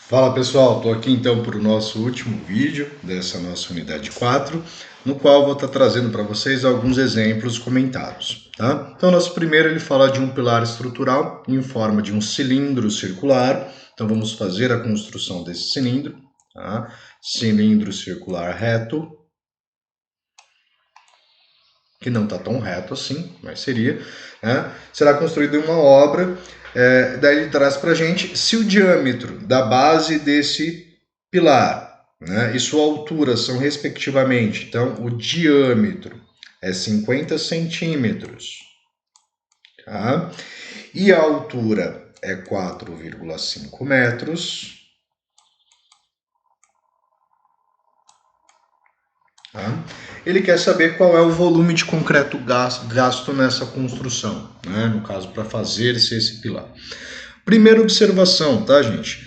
Fala pessoal, estou aqui então para o nosso último vídeo dessa nossa unidade 4, no qual vou estar trazendo para vocês alguns exemplos comentados. Tá? Então, nosso primeiro ele fala de um pilar estrutural em forma de um cilindro circular. Então, vamos fazer a construção desse cilindro. Tá? Cilindro circular reto, que não está tão reto assim, mas seria. Né? Será construído em uma obra. Daí ele traz para a gente se o diâmetro da base desse pilar, né, e sua altura são respectivamente, então o diâmetro é 50 centímetros, tá? E a altura é 4,5 metros, tá? Ele quer saber qual é o volume de concreto gasto nessa construção, né? No caso, para fazer-se esse pilar. Primeira observação, tá, gente?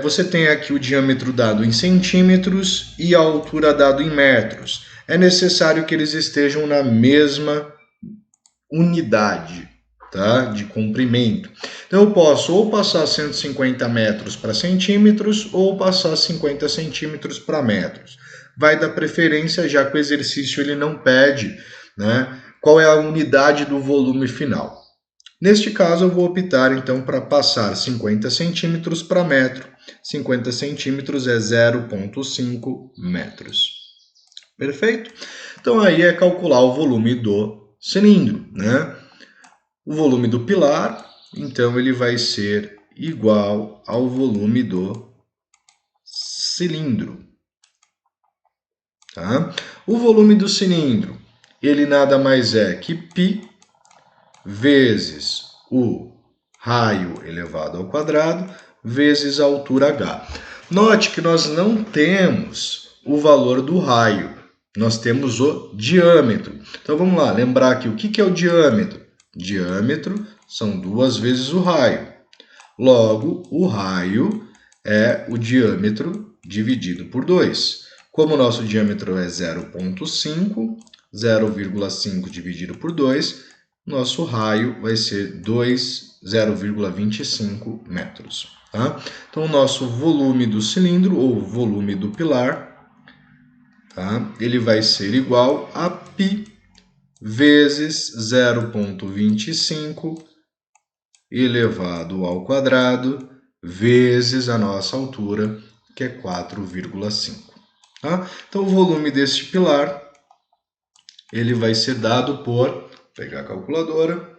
Você tem aqui o diâmetro dado em centímetros e a altura dado em metros. É necessário que eles estejam na mesma unidade, tá, de comprimento. Então eu posso ou passar 150 metros para centímetros ou passar 50 centímetros para metros. Vai dar preferência, já que o exercício ele não pede, né, qual é a unidade do volume final. Neste caso, eu vou optar então para passar 50 centímetros para metro. 50 centímetros é 0,5 metros. Perfeito? Então aí é calcular o volume do cilindro, né? O volume do pilar, então ele vai ser igual ao volume do cilindro. Tá? O volume do cilindro, ele nada mais é que π vezes o raio elevado ao quadrado vezes a altura h. Note que nós não temos o valor do raio, nós temos o diâmetro. Então vamos lá, lembrar aqui o que é o diâmetro? Diâmetro são 2 vezes o raio. Logo, o raio é o diâmetro dividido por 2. Como o nosso diâmetro é 0,5, 0,5 dividido por 2, nosso raio vai ser 0,25 metros. Tá? Então, o nosso volume do cilindro, ou volume do pilar, tá? Ele vai ser igual a π vezes 0,25 elevado ao quadrado vezes a nossa altura, que é 4,5. Tá? Então, o volume deste pilar ele vai ser dado por, vou pegar a calculadora,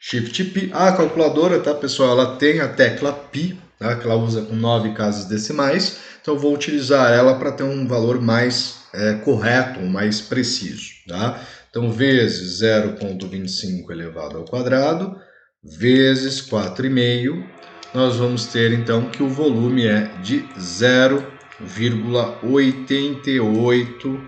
Shift Pi. A calculadora, tá, pessoal, ela tem a tecla Pi, tá, que ela usa com 9 casas decimais. Então, eu vou utilizar ela para ter um valor mais correto, mais preciso. Tá? Então, vezes 0,25 elevado ao quadrado, vezes 4,5. Nós vamos ter, então, que o volume é de 0,88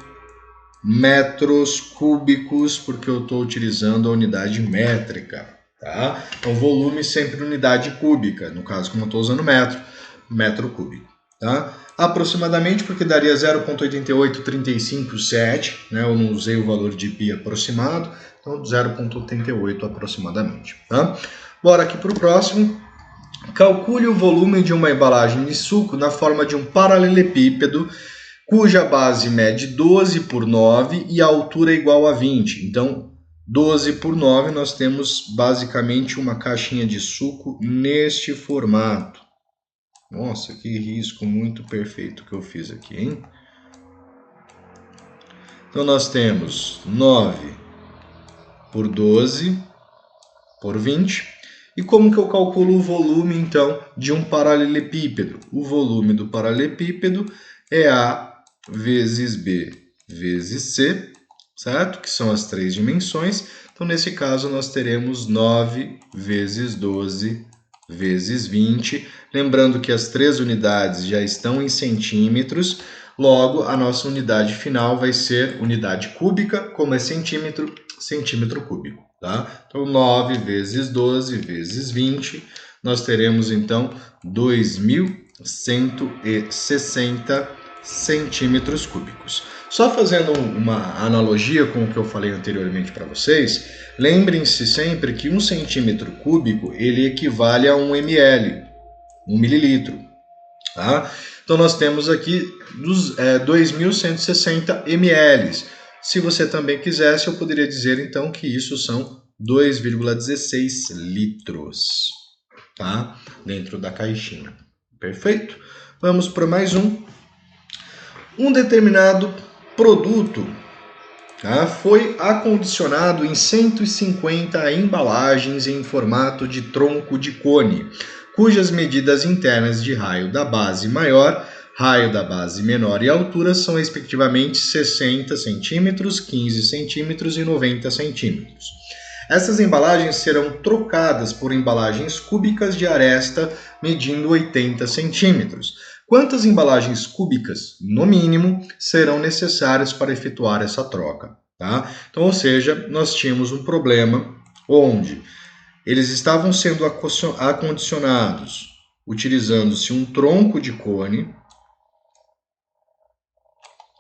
metros cúbicos, porque eu estou utilizando a unidade métrica. Tá? Então, volume sempre unidade cúbica, no caso, como eu estou usando metro cúbico. Tá? Aproximadamente, porque daria 0,88357, né? Eu não usei o valor de π aproximado, então 0,88 aproximadamente. Tá? Bora aqui para o próximo. Calcule o volume de uma embalagem de suco na forma de um paralelepípedo cuja base mede 12 por 9 e a altura é igual a 20. Então, 12 por 9, nós temos basicamente uma caixinha de suco neste formato. Nossa, que risco muito perfeito que eu fiz aqui, hein? Então, nós temos 9 por 12 por 20. E como que eu calculo o volume, então, de um paralelepípedo? O volume do paralelepípedo é A vezes B vezes C, certo? Que são as 3 dimensões. Então, nesse caso, nós teremos 9 vezes 12 vezes 20. Lembrando que as 3 unidades já estão em centímetros, logo a nossa unidade final vai ser unidade cúbica, como é centímetro, centímetro cúbico. Tá? Então, 9 vezes 12 vezes 20, nós teremos então 2.160 centímetros cúbicos. Só fazendo uma analogia com o que eu falei anteriormente para vocês, lembrem-se sempre que 1 centímetro cúbico ele equivale a 1 ml, 1 mililitro. Tá? Então nós temos aqui 2.160 ml. Se você também quisesse, eu poderia dizer então que isso são 2,16 litros, tá? Dentro da caixinha. Perfeito? Vamos para mais um. Um determinado produto, tá, foi acondicionado em 150 embalagens em formato de tronco de cone, cujas medidas internas de raio da base maior, raio da base menor e altura são respectivamente 60 cm, 15 cm e 90 cm. Essas embalagens serão trocadas por embalagens cúbicas de aresta medindo 80 centímetros. Quantas embalagens cúbicas, no mínimo, serão necessárias para efetuar essa troca? Tá? Então, ou seja, nós tínhamos um problema onde eles estavam sendo acondicionados utilizando-se um tronco de cone,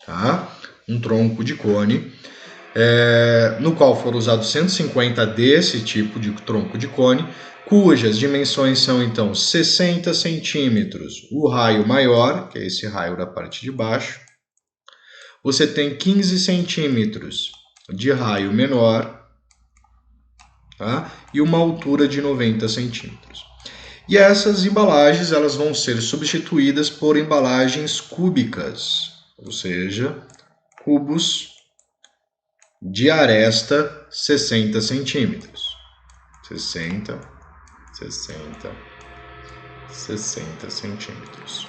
tá? Um tronco de cone, no qual foram usados 150 desse tipo de tronco de cone, cujas dimensões são então 60 centímetros, o raio maior, que é esse raio da parte de baixo. Você tem 15 centímetros de raio menor, tá? E uma altura de 90 centímetros. E essas embalagens elas vão ser substituídas por embalagens cúbicas, ou seja, cubos de aresta 60 centímetros. 60 centímetros.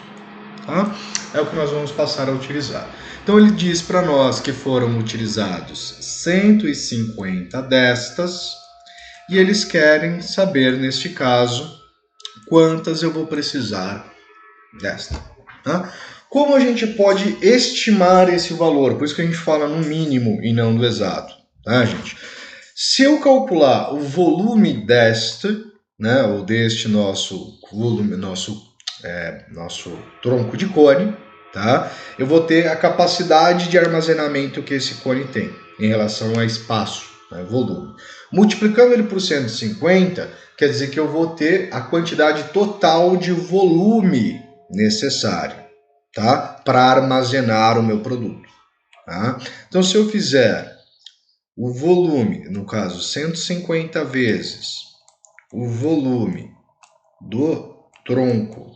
Tá? É o que nós vamos passar a utilizar. Então ele diz para nós que foram utilizados 150 destas e eles querem saber, neste caso, quantas eu vou precisar desta. Tá? Como a gente pode estimar esse valor? Por isso que a gente fala no mínimo e não no exato. Tá, gente? Se eu calcular o volume deste, né, ou deste nosso volume, nosso tronco de cone, tá? Eu vou ter a capacidade de armazenamento que esse cone tem em relação a espaço, né, volume. Multiplicando ele por 150, quer dizer que eu vou ter a quantidade total de volume necessário, tá? Para armazenar o meu produto. Tá? Então, se eu fizer o volume, no caso 150 vezes o volume do tronco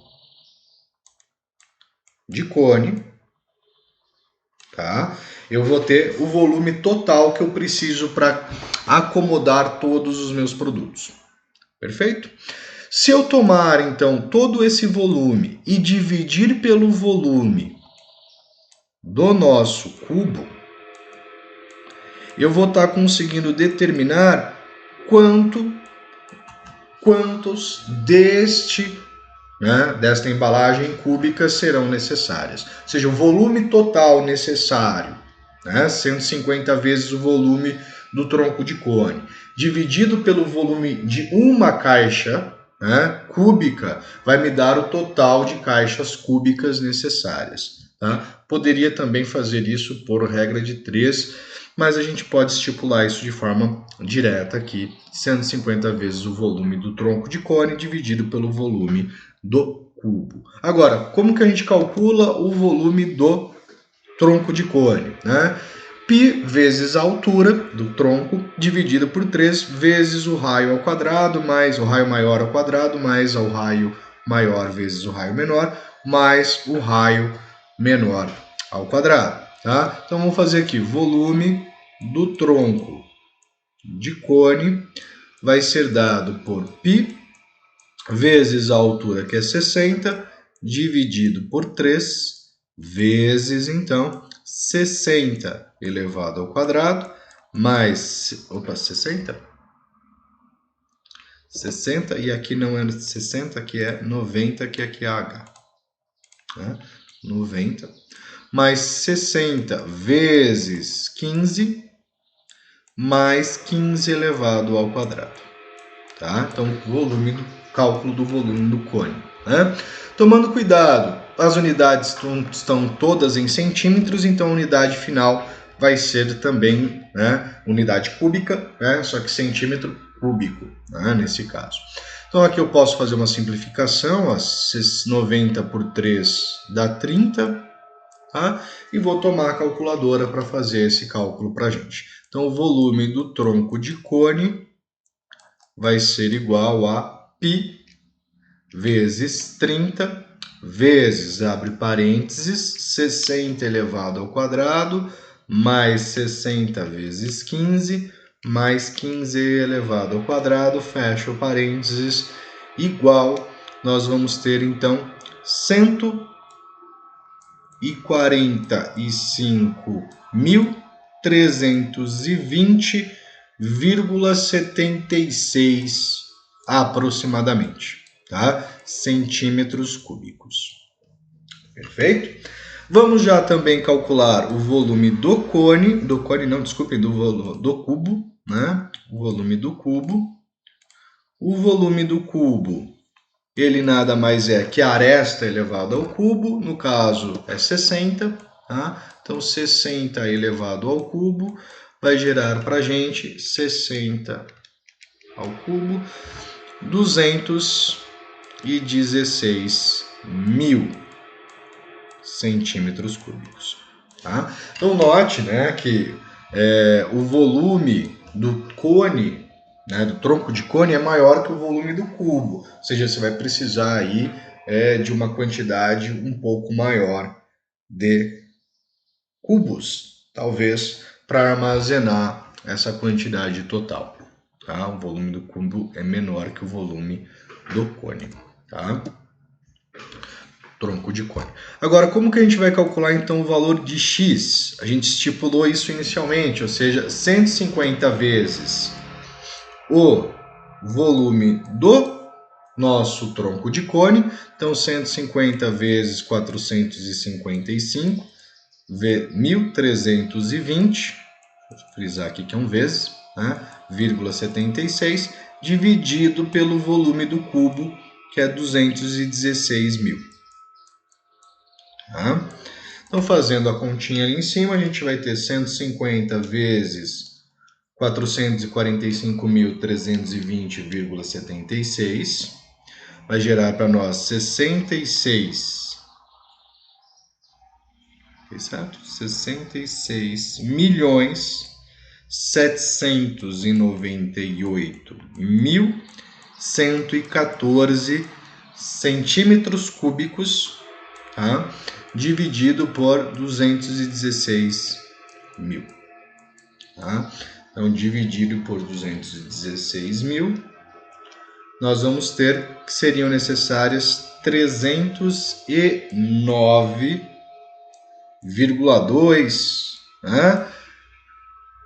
de cone, tá? Eu vou ter o volume total que eu preciso para acomodar todos os meus produtos. Perfeito? Se eu tomar, então, todo esse volume e dividir pelo volume do nosso cubo, eu vou estar conseguindo determinar quantos desta embalagem cúbica serão necessárias. Ou seja, o volume total necessário, 150 vezes o volume do tronco de cone, dividido pelo volume de uma caixa cúbica, vai me dar o total de caixas cúbicas necessárias. Tá? Poderia também fazer isso por regra de 3, mas a gente pode estipular isso de forma direta aqui, 150 vezes o volume do tronco de cone dividido pelo volume do cubo. Agora, como que a gente calcula o volume do tronco de cone? Π vezes a altura do tronco dividido por 3 vezes o raio ao quadrado mais o raio maior ao quadrado mais o raio maior vezes o raio menor mais o raio menor ao quadrado. Tá? Então vamos fazer aqui, volume do tronco de cone vai ser dado por π vezes a altura, que é 60, dividido por 3 vezes, então, 60 elevado ao quadrado, mais... 60? 60, e aqui não é 60, aqui é 90, que aqui é H. 90, mais 60 vezes 15, mais 15 elevado ao quadrado. Tá? Então, cálculo do volume do cone. Tomando cuidado, as unidades estão todas em centímetros, então a unidade final vai ser também unidade cúbica, só que centímetro cúbico, nesse caso. Então aqui eu posso fazer uma simplificação, ó, 90 por 3 dá 30, tá? E vou tomar a calculadora para fazer esse cálculo para a gente. Então o volume do tronco de cone vai ser igual a π vezes 30 vezes, abre parênteses, 60 elevado ao quadrado, mais 60 vezes 15, mais 15 elevado ao quadrado, fecha o parênteses, igual, nós vamos ter então 145.320,76 aproximadamente, tá? Centímetros cúbicos. Perfeito? Vamos já também calcular o volume do cubo, né? O volume do cubo. O volume do cubo, ele nada mais é que a aresta elevado ao cubo, no caso é 60, tá? Então 60 elevado ao cubo vai gerar para a gente 60 ao cubo, 216 mil centímetros cúbicos. Tá? Então note, né, que o volume do cone, né, do tronco de cone é maior que o volume do cubo, ou seja, você vai precisar aí de uma quantidade um pouco maior de cubos, talvez, para armazenar essa quantidade total. Tá? O volume do cubo é menor que o volume do cone. Tá? Tronco de cone. Agora, como que a gente vai calcular então o valor de x? A gente estipulou isso inicialmente, ou seja, 150 vezes o volume do nosso tronco de cone, então 150 vezes 455, 1.320, vou frisar aqui que é um vezes, né, 0,76, dividido pelo volume do cubo, que é 216 mil. Tá? Então, fazendo a continha ali em cima, a gente vai ter 150 vezes 445.320,76, vai gerar para nós 66, certo? 66.798.114 centímetros cúbicos, tá? Dividido por 216 mil. Tá? Então, dividido por 216 mil, nós vamos ter que seriam necessárias 309,2, né,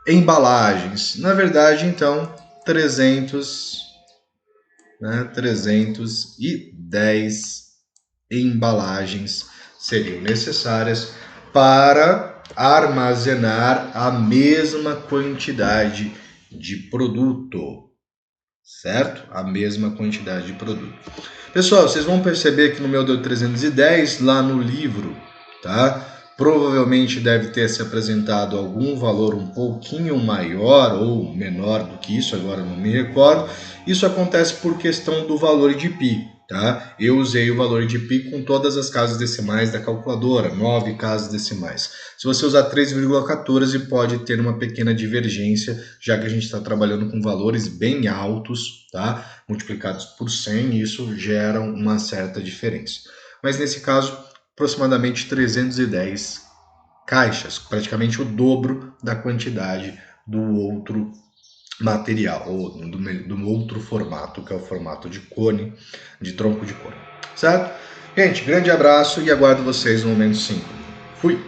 embalagens. Na verdade, então, 310 embalagens seriam necessárias para armazenar a mesma quantidade de produto, certo? A mesma quantidade de produto. Pessoal, vocês vão perceber que no meu deu 310 lá no livro, tá? Provavelmente deve ter se apresentado algum valor um pouquinho maior ou menor do que isso, agora não me recordo. Isso acontece por questão do valor de π. Tá? Eu usei o valor de π com todas as casas decimais da calculadora, 9 casas decimais. Se você usar 3,14 pode ter uma pequena divergência, já que a gente está trabalhando com valores bem altos, tá? Multiplicados por 100, e isso gera uma certa diferença. Mas nesse caso, aproximadamente 310 caixas, praticamente o dobro da quantidade do outro material, ou do outro formato, que é o formato de cone, de tronco de cone, certo? Gente, grande abraço e aguardo vocês no momento 5. Fui!